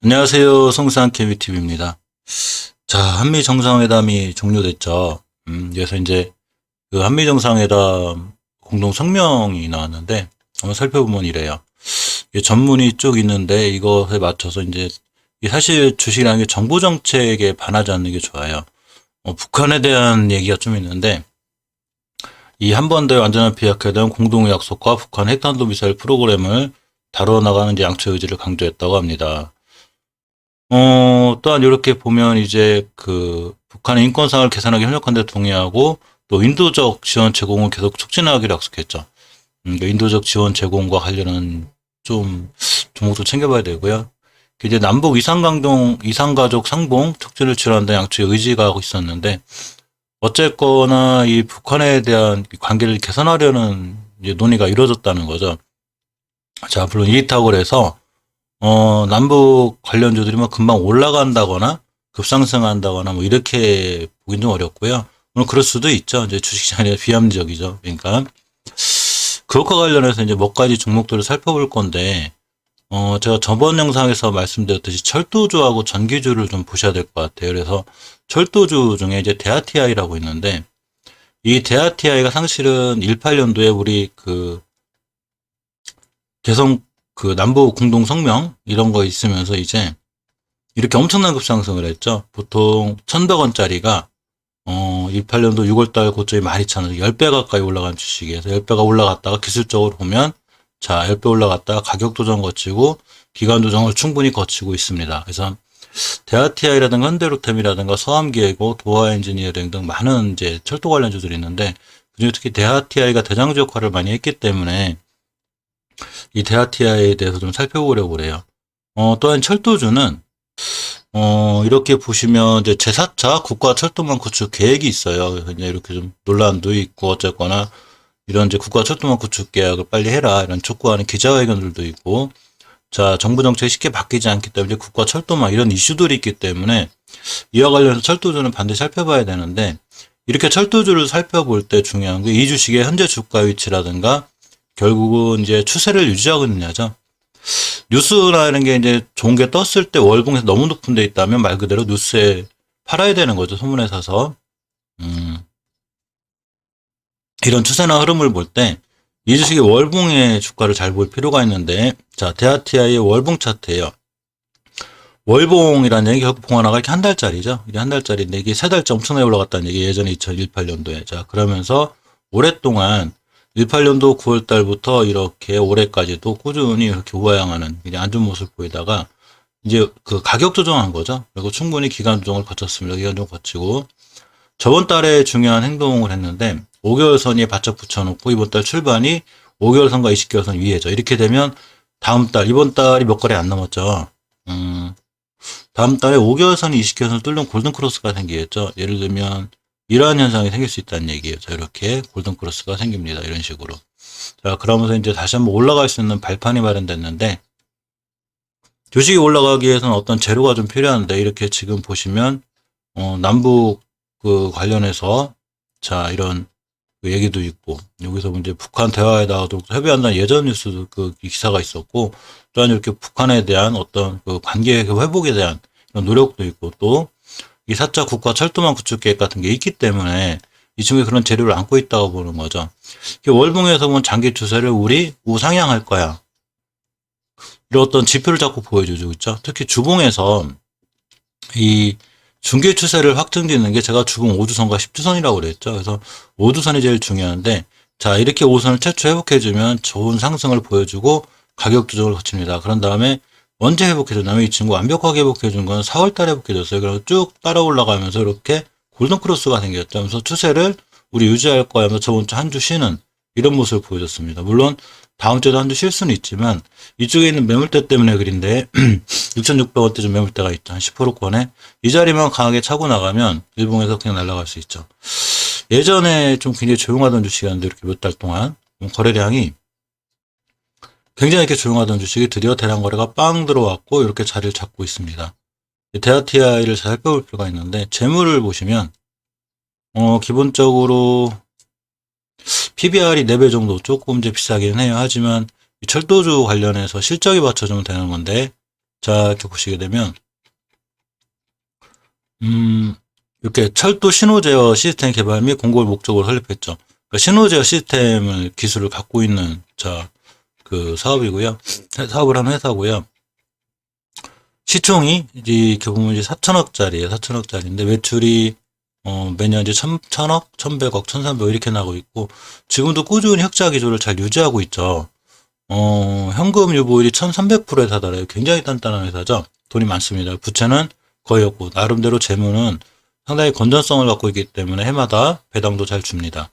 안녕하세요. 송산 KBTV입니다. 자, 한미 정상회담이 종료됐죠. 그래서 이제 그 한미 정상회담 공동 성명이 나왔는데 한번 살펴보면 이래요. 이게 전문이 쭉 있는데 이것에 맞춰서 이제 이게 사실 주식이라는 게 정보 정책에 반하지 않는 게 좋아요. 북한에 대한 얘기가 좀 있는데 이 한반도의 완전한 비핵화에 대한 공동 약속과 북한 핵탄도 미사일 프로그램을 다뤄 나가는 이제 양처의 의지를 강조했다고 합니다. 또한 이렇게 보면 이제 그 북한의 인권상을 개선하기 협력한 데 동의하고 또 인도적 지원 제공을 계속 촉진하기로 약속했죠. 그 인도적 지원 제공과 관련한 좀 종목도 챙겨봐야 되고요. 이제 남북 이산가족 상봉 촉진을 지원한다는 양측의 의지가 있었는데 어쨌거나 이 북한에 대한 관계를 개선하려는 이제 논의가 이루어졌다는 거죠. 자, 물론 이익탁을 해서 남북 관련주들이 뭐 금방 올라간다거나 급상승한다거나 뭐 이렇게 보긴 좀 어렵고요. 물론 그럴 수도 있죠. 이제 주식시장이 비합리적이죠. 그러니까 그것과 관련해서 이제 몇 가지 종목들을 살펴볼 건데, 제가 저번 영상에서 말씀드렸듯이 철도주하고 전기주를 좀 보셔야 될 것 같아요. 그래서 철도주 중에 이제 대하TI라고 있는데, 이 대하TI가 사실은 18년도에 우리 그 개성 그 남북 공동 성명 이런 거 있으면서 이제 이렇게 엄청난 급상승을 했죠. 보통 1,100원짜리가 18년도 6월달 고점이 12,000원, 10배 가까이 올라간 주식이어서 10배가 올라갔다가 기술적으로 보면 자 10배 올라갔다가 가격 조정 거치고 기간 조정을 충분히 거치고 있습니다. 그래서 대하TI라든가 현대로템이라든가 서암기계고 도화엔지니어링 등 많은 이제 철도 관련주들이 있는데 그중에 특히 대하TI가 대장주 역할을 많이 했기 때문에 이 대하TI에 대해서 좀 살펴보려고 그래요. 또한 철도주는 이렇게 보시면 이제 제4차 국가철도망 구축 계획이 있어요. 그래서 이제 이렇게 좀 논란도 있고 어쨌거나 이런 이제 국가철도망 구축 계약을 빨리 해라 이런 촉구하는 기자회견들도 있고 자 정부 정책이 쉽게 바뀌지 않기 때문에 국가철도망 이런 이슈들이 있기 때문에 이와 관련해서 철도주는 반드시 살펴봐야 되는데 이렇게 철도주를 살펴볼 때 중요한 게 이 주식의 현재 주가 위치라든가 결국은 이제 추세를 유지하고 있느냐죠. 뉴스나 이런 게 이제 좋은 게 떴을 때 월봉에서 너무 높은 데 있다면 말 그대로 뉴스에 팔아야 되는 거죠. 소문에 사서. 이런 추세나 흐름을 볼 때 이 주식의 월봉의 주가를 잘 볼 필요가 있는데 자, 대하TI의 월봉 차트예요. 월봉이라는 얘기 결국 봉 하나가 이렇게 한 달짜리죠. 이게 한 달짜리인데 이게 세 달째 엄청나게 올라갔다는 얘기 예전에 2018년도에. 자, 그러면서 오랫동안 18년도 9월 달부터 이렇게 올해까지도 꾸준히 이렇게 우하향하는 안 좋은 모습을 보이다가 이제 그 가격 조정한 거죠. 그리고 충분히 기간 조정을 거쳤습니다. 기간 조정 거치고 저번 달에 중요한 행동을 했는데 5개월 선에 바짝 붙여놓고 이번 달 출반이 5개월 선과 20개월 선 위에죠. 이렇게 되면 다음 달 이번 달이 몇 거래 안 남았죠. 다음 달에 5개월 선이 20개월 선을 뚫는 골든 크로스가 생기겠죠. 예를 들면 이러한 현상이 생길 수 있다는 얘기예요. 자, 이렇게 골든 크로스가 생깁니다. 이런 식으로. 자, 그러면서 이제 다시 한번 올라갈 수 있는 발판이 마련됐는데 주식이 올라가기 위해서는 어떤 재료가 좀 필요한데 이렇게 지금 보시면 남북 그 관련해서 자, 이런 그 얘기도 있고 여기서 이제 북한 대화에다가도 협의한다는 예전 뉴스 그 기사가 있었고 또한 이렇게 북한에 대한 어떤 그 관계 회복에 대한 이런 노력도 있고 또 이 4차 국가 철도망 구축 계획 같은 게 있기 때문에 이 중에 그런 재료를 안고 있다고 보는 거죠. 월봉에서 보면 장기 추세를 우리 우상향할 거야. 이런 어떤 지표를 자꾸 보여주죠. 그렇죠? 특히 주봉에서 이 중계 추세를 확정짓는 게 제가 주봉 5주선과 10주선이라고 그랬죠. 그래서 5주선이 제일 중요한데 자 이렇게 5선을 최초 회복해주면 좋은 상승을 보여주고 가격 조정을 거칩니다. 그런 다음에 언제 회복해줬냐면 이 친구 완벽하게 회복해준 건 4월 달에 회복해줬어요. 그래서 쭉 따라 올라가면서 이렇게 골든 크로스가 생겼죠. 그래서 추세를 우리 유지할 거야 하면서 저번 주 한 주 쉬는 이런 모습을 보여줬습니다. 물론 다음 주에도 한 주 쉴 수는 있지만 이쪽에 있는 매물대 때문에 그린데 6,600원대 좀 매물대가 있죠. 한 10%권에 이 자리만 강하게 차고 나가면 일봉에서 그냥 날아갈 수 있죠. 예전에 좀 굉장히 조용하던 주식이었는데 이렇게 몇 달 동안 거래량이 굉장히 이렇게 조용하던 주식이 드디어 대량 거래가 빵 들어왔고 이렇게 자리를 잡고 있습니다. 대하TI를 잘 살펴볼 필요가 있는데 재물을 보시면 기본적으로 PBR이 4배 정도 조금 이제 비싸긴 해요. 하지만 철도주 관련해서 실적이 받쳐주면 되는 건데 자, 이렇게 보시게 되면, 이렇게 철도 신호 제어 시스템 개발 및 공고를 목적으로 설립했죠. 그러니까 신호 제어 시스템을 기술을 갖고 있는, 자, 그 사업이고요. 사업을 하는 회사고요. 시총이 이렇게 보면 이제 4천억짜리예요. 4천억짜리인데 매출이 매년 이제 1,000억, 1,100억, 1,300억 이렇게 나고 있고 지금도 꾸준히 흑자 기조를 잘 유지하고 있죠. 현금 유보율이 1,300%에 다다라요. 굉장히 단단한 회사죠. 돈이 많습니다. 부채는 거의 없고 나름대로 재무는 상당히 건전성을 갖고 있기 때문에 해마다 배당도 잘 줍니다.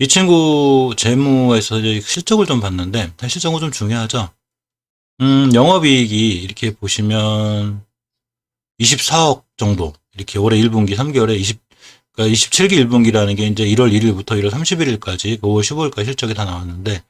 이 친구 재무에서 이제 실적을 좀 봤는데 실적은 좀 중요하죠. 영업이익이 이렇게 보시면 24억 정도 이렇게 올해 1분기 3개월에 그러니까 27기 1분기라는 게 이제 1월 1일부터 1월 31일까지 5월 15일까지 실적이 다 나왔는데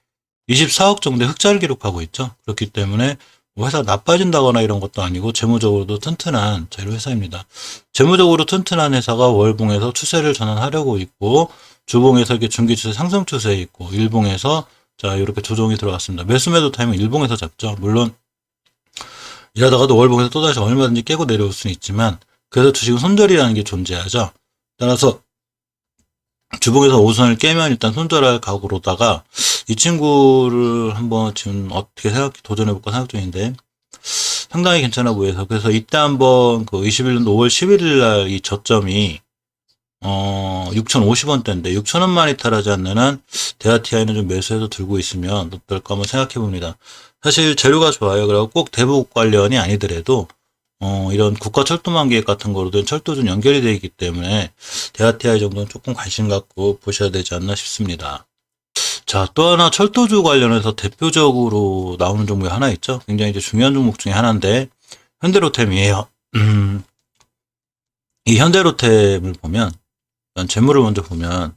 24억 정도의 흑자를 기록하고 있죠. 그렇기 때문에 뭐 회사가 나빠진다거나 이런 것도 아니고 재무적으로도 튼튼한 재료 회사입니다. 재무적으로 튼튼한 회사가 월봉에서 추세를 전환하려고 있고 주봉에서 이렇게 중기 추세 상승 추세에 있고 일봉에서 자 이렇게 조정이 들어갔습니다. 매수 매도 타임은 일봉에서 잡죠. 물론 일하다가도 월봉에서 또다시 얼마든지 깨고 내려올 수는 있지만 그래서 주식은 손절이라는 게 존재하죠. 따라서 주봉에서 5선을 깨면 일단 손절할 각오로다가 이 친구를 한번 지금 어떻게 도전해볼까 생각 중인데 상당히 괜찮아 보여서 그래서 이때 한번 그 21년도 5월 11일 날 이 저점이 6,050원대인데 6,000원만 이탈하지 않는 한 대하TI는 좀 매수해서 들고 있으면 어떨까 한번 생각해 봅니다. 사실 재료가 좋아요. 그리고 꼭 대북 관련이 아니더라도 이런 국가철도망 계획 같은 거로든 철도 좀 연결이 되어 있기 때문에 대하TI 정도는 조금 관심 갖고 보셔야 되지 않나 싶습니다. 자, 또 하나 철도주 관련해서 대표적으로 나오는 종목이 하나 있죠. 굉장히 이제 중요한 종목 중에 하나인데 현대로템이에요. 이 현대로템을 보면 재물을 먼저 보면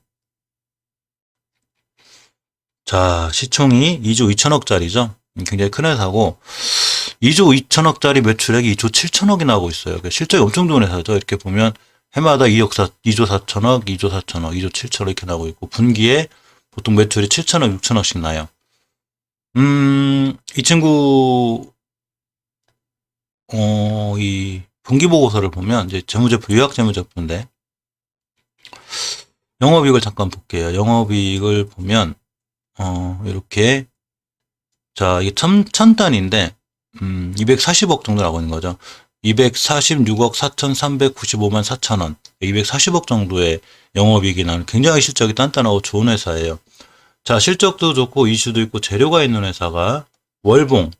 자 시총이 2조 2천억짜리죠. 굉장히 큰 회사고 2조 2천억짜리 매출액이 2조 7천억이 나오고 있어요. 그러니까 실적이 엄청 좋은 회사죠. 이렇게 보면 해마다 2조 4천억, 2조 4천억, 2조 7천억 이렇게 나오고 있고 분기에 보통 매출이 7천억, 6천억씩 나요. 이 친구 이 분기 보고서를 보면 이제 재무제표 요약 재무제표인데 영업이익을 잠깐 볼게요. 영업이익을 보면 이렇게 자 이게 1,000단인데 240억 정도 나오고 있는 거죠. 246억 4,395만 4천원 240억 정도의 영업이익이 나는 굉장히 실적이 단단하고 좋은 회사예요. 자 실적도 좋고 이슈도 있고 재료가 있는 회사가 월봉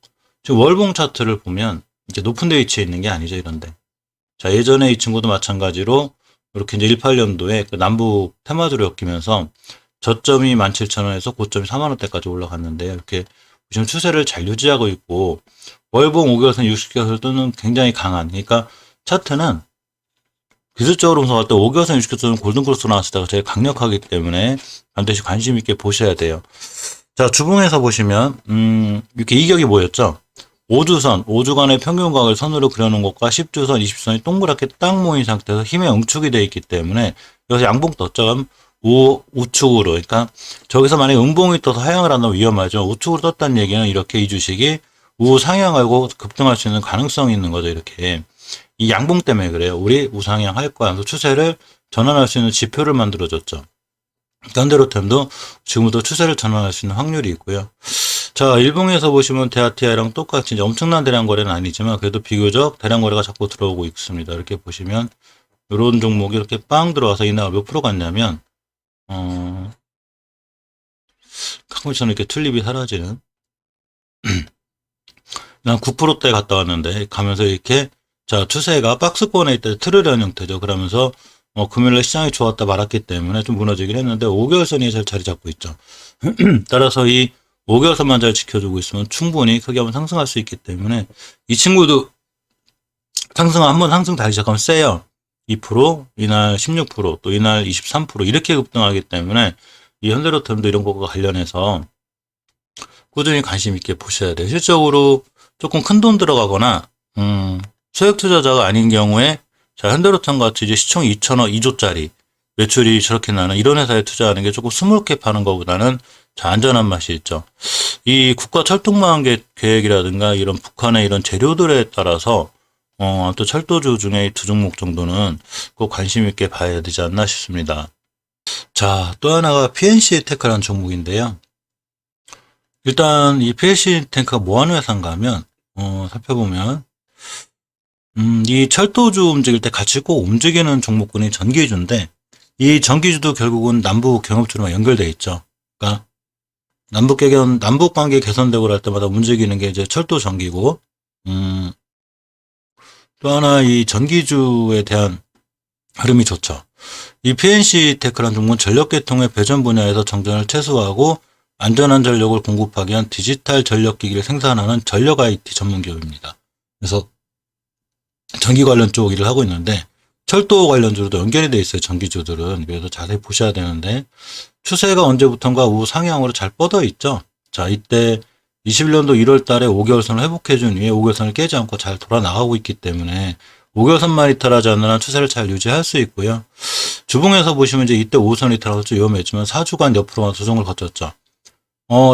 지금 월봉 차트를 보면 이제 높은 데 위치해 있는 게 아니죠. 이런데 자 예전에 이 친구도 마찬가지로 이렇게 이제 18년도에 그 남북 테마주를 엮이면서 저점이 17,000원에서 고점이 4만원대까지 올라갔는데 이렇게 지금 추세를 잘 유지하고 있고 월봉 5개월선 60개월선은 굉장히 강한 그러니까 차트는 기술적으로 분석할 때 5개월선 60개월선은 골든크로스 나왔을 때가 제일 강력하기 때문에 반드시 관심 있게 보셔야 돼요. 자 주봉에서 보시면 이렇게 이격이 보였죠. 5주선, 5주간의 평균각을 선으로 그려놓은 것과 10주선, 20주선이 동그랗게 딱 모인 상태에서 힘의 응축이 되어 있기 때문에 여기서 양봉 떴죠. 우측으로 그러니까 저기서 만약에 음봉이 떠서 하향을 한다면 위험하죠. 우측으로 떴다는 얘기는 이렇게 이 주식이 우상향하고 급등할 수 있는 가능성이 있는 거죠. 이렇게 이 양봉 때문에 그래요. 우리 우상향 할 거야. 그래서 추세를 전환할 수 있는 지표를 만들어줬죠. 현대로템도 지금부터 추세를 전환할 수 있는 확률이 있고요. 자, 일봉에서 보시면 대하TI랑 똑같이 이제 엄청난 대량 거래는 아니지만 그래도 비교적 대량 거래가 자꾸 들어오고 있습니다. 이렇게 보시면 이런 종목이 이렇게 빵 들어와서 이날 몇 프로 갔냐면 가끔씩 이렇게 튤립이 사라지는 난 9%대 갔다 왔는데 가면서 이렇게 자 추세가 박스권에 있다 트르려는 형태죠. 그러면서 금요일에 시장이 좋았다 말았기 때문에 좀 무너지긴 했는데 5개월선이 잘 자리 잡고 있죠. 따라서 이 5개월선만 잘 지켜주고 있으면 충분히 크게 한번 상승할 수 있기 때문에 이 친구도 한번 상승 다시 시작하면 세요. 2%, 이날 16%, 또 이날 23% 이렇게 급등하기 때문에 이 현대로템도 이런 것과 관련해서 꾸준히 관심 있게 보셔야 돼요. 실적으로 조금 큰 돈 들어가거나 소액 투자자가 아닌 경우에 자 현대로템 같이 이제 시총 2천억 2조짜리 매출이 저렇게 나는 이런 회사에 투자하는 게 조금 스물게 파는 것보다는 자, 안전한 맛이 있죠. 이 국가 철도망 계획이라든가 이런 북한의 이런 재료들에 따라서 또 철도주 중에 이 두 종목 정도는 꼭 관심 있게 봐야 되지 않나 싶습니다. 자, 또 하나가 PNC 테크라는 종목인데요. 일단 이 PNC 테크가 뭐 하는 회사인가 하면 살펴보면 이 철도주 움직일 때 같이 꼭 움직이는 종목군이 전기주인데 이 전기주도 결국은 남북 경협주로만 연결돼 있죠. 그러니까 남북 관계 개선되고 할 때마다 움직이는 게 이제 철도 전기고, 또 하나 이 전기주에 대한 흐름이 좋죠. 이 PNC 테크라는 종목은 전력 계통의 배전 분야에서 정전을 최소화하고 안전한 전력을 공급하기 위한 디지털 전력 기기를 생산하는 전력 IT 전문 기업입니다. 그래서 전기 관련 쪽 일을 하고 있는데 철도 관련주로도 연결이 돼 있어요. 전기주들은. 그래서 자세히 보셔야 되는데 추세가 언제부턴가 우상향으로 잘 뻗어 있죠. 자, 이때 21년도 1월 달에 5개월선을 회복해 준 이후에 5개월선을 깨지 않고 잘 돌아 나가고 있기 때문에 5개월선만 이탈하지 않는 한 추세를 잘 유지할 수 있고요. 주봉에서 보시면 이제 이때 5선 이탈하고 좀 위험했지만 4주간 옆으로만 조정을 거쳤죠.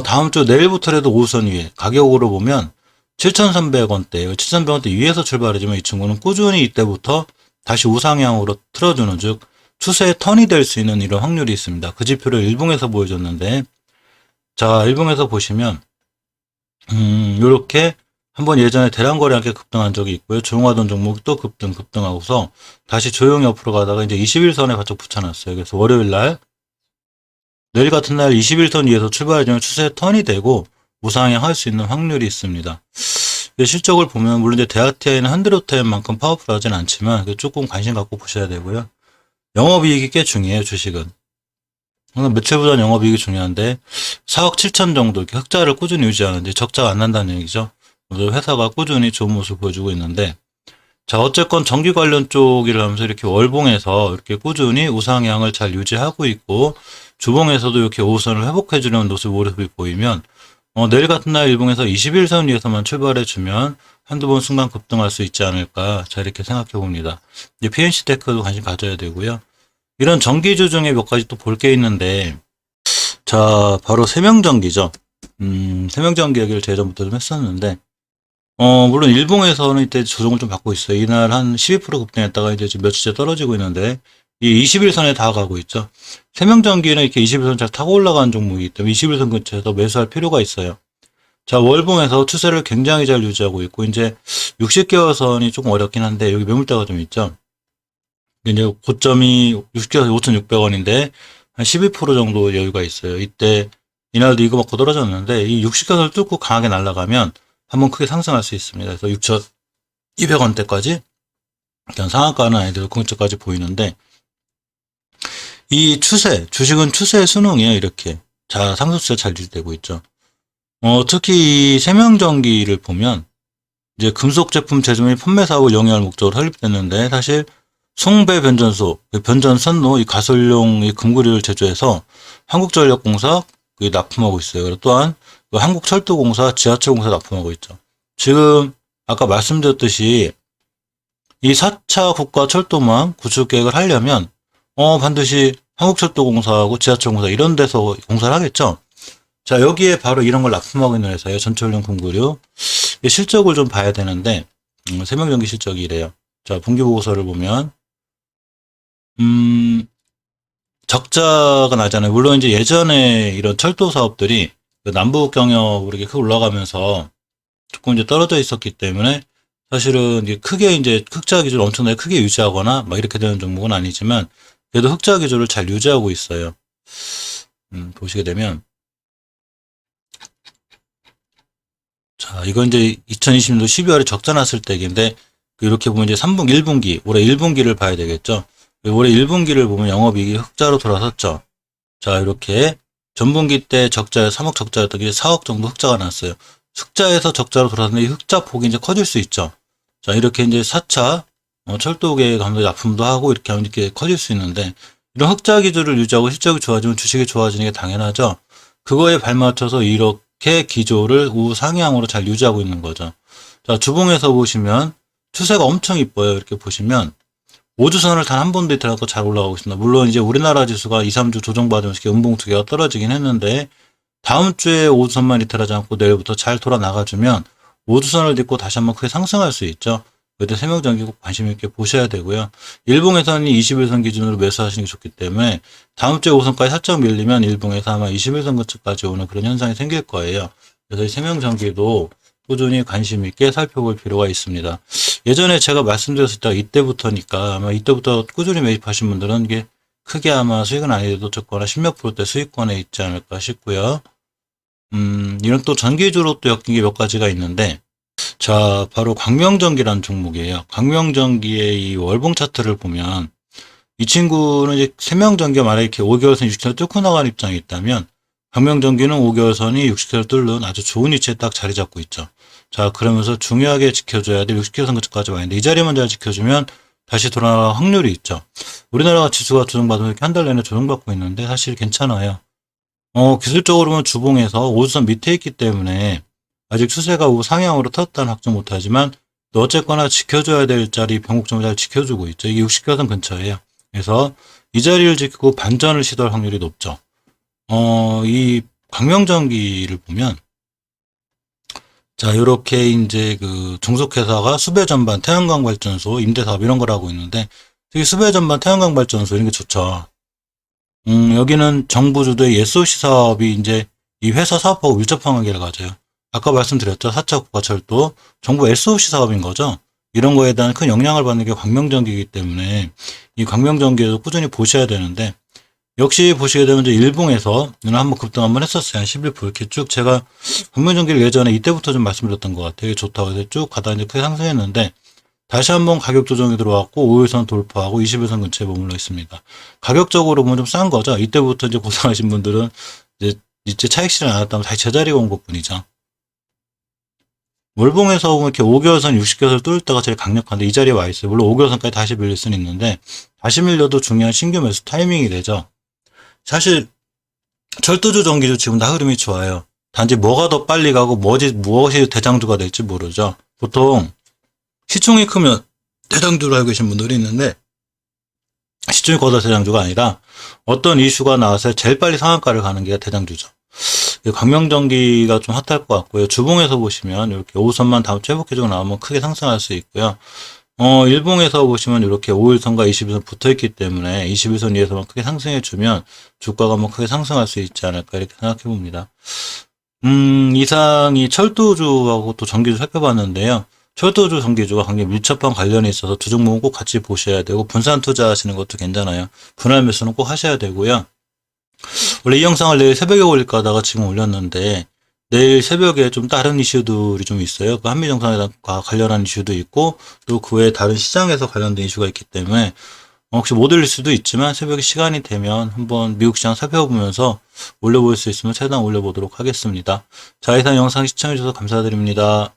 다음 주 내일부터라도 5선 위에 가격으로 보면 7,300원대예요. 7,300원대 위에서 출발하지만 이 친구는 꾸준히 이때부터 다시 우상향으로 틀어주는 즉 추세의 턴이 될 수 있는 이런 확률이 있습니다. 그 지표를 일봉에서 보여줬는데 자, 일봉에서 보시면 요렇게 한번 예전에 대량거래 함께 급등한 적이 있고요. 조용하던 종목이 또 급등하고서 다시 조용히 옆으로 가다가 이제 21선에 바짝 붙여놨어요. 그래서 월요일 날 내일 같은 날 21선 위에서 출발해주면 추세의 턴이 되고 우상향 할 수 있는 확률이 있습니다. 실적을 보면 물론 이제 대아티아이는 한드로템만큼 파워풀하진 않지만 조금 관심 갖고 보셔야 되고요. 영업이익이 꽤 중요해요. 주식은. 매출보다 영업이익이 중요한데 4억 7천 정도 이렇게 흑자를 꾸준히 유지하는데 적자가 안 난다는 얘기죠. 그래서 회사가 꾸준히 좋은 모습을 보여주고 있는데 자, 어쨌건 전기 관련 쪽 일을 하면서 이렇게 월봉에서 이렇게 꾸준히 우상향을 잘 유지하고 있고 주봉에서도 이렇게 5선을 회복해주는 모습이 보이면 내일 같은 날 일봉에서 21선 위에서만 출발해주면 한두 번 순간 급등할 수 있지 않을까. 자, 이렇게 생각해 봅니다. 이제 PNC 테크도 관심 가져야 되고요. 이런 전기주 중에 몇 가지 또 볼 게 있는데, 자, 바로 세명전기죠. 세명전기 얘기를 제전부터 좀 했었는데, 물론 일봉에서는 이때 조정을 좀 받고 있어요. 이날 한 12% 급등했다가 이제 지금 며칠째 떨어지고 있는데, 이 21선에 다 가고 있죠. 세명전기는 이렇게 21선 잘 타고 올라가는 종목이기 때문에 21선 근처에서 매수할 필요가 있어요. 자, 월봉에서 추세를 굉장히 잘 유지하고 있고, 이제 60개월 선이 조금 어렵긴 한데, 여기 매물대가 좀 있죠. 이제 고점이 60개월 5,600원인데, 한 12% 정도 여유가 있어요. 이때, 이날도 이거 먹고 떨어졌는데, 이 60개월을 뚫고 강하게 날아가면 한번 크게 상승할 수 있습니다. 그래서 6,200원대까지, 일단 상한가는 아니더라도 그 근처까지 보이는데, 이 추세, 주식은 추세의 순응이에요, 이렇게. 자, 상승추세 잘 유지되고 있죠. 특히 이 세명전기를 보면 이제 금속 제품 제조 및 판매 사업을 영위할 목적으로 설립됐는데 사실 송배 변전소, 변전선로, 이 가솔용 이 금구리를 제조해서 한국전력공사 납품하고 있어요. 그리고 또한 한국철도공사, 지하철공사 납품하고 있죠. 지금 아까 말씀드렸듯이 이 4차 국가 철도망 구축 계획을 하려면 반드시 한국철도공사하고 지하철공사 이런 데서 공사를 하겠죠. 자, 여기에 바로 이런 걸 납품하고 있는 회사예요. 전철용 금구류. 실적을 좀 봐야 되는데, 세명전기 실적이 이래요. 자, 분기보고서를 보면, 적자가 나잖아요. 물론 이제 예전에 이런 철도 사업들이 그 남북 경협으로 이렇게 크게 올라가면서 조금 이제 떨어져 있었기 때문에 사실은 이제 크게 이제 흑자 기조를 엄청나게 크게 유지하거나 막 이렇게 되는 종목은 아니지만 그래도 흑자 기조를 잘 유지하고 있어요. 보시게 되면, 자, 이건 이제 2020년도 12월에 적자 났을 때인데, 이렇게 보면 이제 3분기, 1분기, 올해 1분기를 봐야 되겠죠. 올해 1분기를 보면 영업이익이 흑자로 돌아섰죠. 자, 이렇게 전분기 때 3억 적자였던 게 4억 정도 흑자가 났어요. 흑자에서 적자로 돌아섰는데 이 흑자 폭이 이제 커질 수 있죠. 자, 이렇게 이제 4차 철도계 감독 납품도 하고 이렇게 하면 이렇게 커질 수 있는데, 이런 흑자 기조를 유지하고 실적이 좋아지면 주식이 좋아지는 게 당연하죠. 그거에 발맞춰서 이렇게 기조를 우상향으로 잘 유지하고 있는 거죠. 자, 주봉에서 보시면 추세가 엄청 이뻐요. 이렇게 보시면 5주선을 단 한 번도 이탈 않고 잘 올라가고 있습니다. 물론 이제 우리나라 지수가 2, 3주 조정받으면서 이렇게 음봉 두 개가 떨어지긴 했는데 다음 주에 5주선만 이탈하지 않고 내일부터 잘 돌아 나가주면 5주선을 딛고 다시 한번 크게 상승할 수 있죠. 그때 세명전기 꼭 관심 있게 보셔야 되고요. 일봉에서는 21선 기준으로 매수하시는 게 좋기 때문에 다음 주에 5선까지 살짝 밀리면 일봉에서 아마 21선 근처까지 오는 그런 현상이 생길 거예요. 그래서 이 세명전기도 꾸준히 관심 있게 살펴볼 필요가 있습니다. 예전에 제가 말씀드렸을 때 이때부터니까 아마 이때부터 꾸준히 매입하신 분들은 이게 크게 아마 수익은 아니어도 적거나 10몇 프로대 수익권에 있지 않을까 싶고요. 이런 또 전기주로 또 엮인 게 몇 가지가 있는데, 자, 바로 광명전기라는 종목이에요. 광명전기의 이 월봉 차트를 보면, 이 친구는 이제 세명전기가 만약에 이렇게 5개월선 60선을 뚫고 나가는 입장이 있다면, 광명전기는 5개월선이 60선을 뚫는 아주 좋은 위치에 딱 자리 잡고 있죠. 자, 그러면서 중요하게 지켜줘야 될 60개선 근처까지 와 있는데, 이 자리만 잘 지켜주면 다시 돌아갈 확률이 있죠. 우리나라가 지수가 조정받으면 이렇게 한 달 내내 조정받고 있는데, 사실 괜찮아요. 기술적으로는 주봉에서 5주선 밑에 있기 때문에 아직 추세가 상향으로 텄다는 확정 못하지만 또 어쨌거나 지켜줘야 될 자리 변곡점을 잘 지켜주고 있죠. 이게 60개선 근처예요. 그래서 이 자리를 지키고 반전을 시도할 확률이 높죠. 이 광명전기를 보면 자, 이렇게 이제 그 종속회사가 수배 전반 태양광 발전소 임대사업 이런 걸 하고 있는데 특히 수배 전반 태양광 발전소 이런 게 좋죠. 여기는 정부 주도의 SOC 사업이 이제 이 회사 사업하고 밀접한 관계를 가져요. 아까 말씀드렸죠. 4차 국가철도 정부 SOC 사업인 거죠. 이런 거에 대한 큰 영향을 받는 게 광명전기이기 때문에 이 광명전기에도 꾸준히 보셔야 되는데 역시 보시게 되면 이제 일봉에서 한번 급등 한번 했었어요. 한 11% 이렇게 쭉 제가 광명전기를 예전에 이때부터 좀 말씀드렸던 것 같아요. 좋다고 해서 쭉 가다 이제 크게 상승했는데 다시 한번 가격 조정이 들어왔고 5일선 돌파하고 21선 근처에 머물러 있습니다. 가격적으로 보면 좀 싼 거죠. 이때부터 이제 고생하신 분들은 이제 차익 실현 안 했다면 다시 제자리가 온 것뿐이죠. 월봉에서 보면 이렇게 5개월선, 60개월선을 뚫을 때가 제일 강력한데 이 자리에 와 있어요. 물론 5개월선까지 다시 밀릴 수는 있는데 다시 밀려도 중요한 신규 매수 타이밍이 되죠. 사실 철도주, 전기주 지금 다 흐름이 좋아요. 단지 뭐가 더 빨리 가고 무엇이 대장주가 될지 모르죠. 보통 시총이 크면 대장주로 알고 계신 분들이 있는데 시총이 커서 대장주가 아니라 어떤 이슈가 나와서 제일 빨리 상한가를 가는 게 대장주죠. 광명전기가 좀 핫할 것 같고요. 주봉에서 보시면 이렇게 5선만 다음 주 회복해주고 나오면 크게 상승할 수 있고요. 일봉에서 보시면 이렇게 5일선과 21선 붙어 있기 때문에 21선 위에서만 크게 상승해주면 주가가 뭐 크게 상승할 수 있지 않을까 이렇게 생각해 봅니다. 이상이 철도주하고 또 전기주 살펴봤는데요. 철도주, 전기주가 굉장히 밀접한 관련이 있어서 두 종목은 꼭 같이 보셔야 되고 분산 투자하시는 것도 괜찮아요. 분할 매수는 꼭 하셔야 되고요. 원래 이 영상을 내일 새벽에 올릴까 하다가 지금 올렸는데 내일 새벽에 좀 다른 이슈들이 좀 있어요. 그 한미 정상회담과 관련한 이슈도 있고 또 그 외에 다른 시장에서 관련된 이슈가 있기 때문에 혹시 못 올릴 수도 있지만 새벽에 시간이 되면 한번 미국 시장 살펴보면서 올려볼 수 있으면 최대한 올려보도록 하겠습니다. 자, 이상 영상 시청해주셔서 감사드립니다.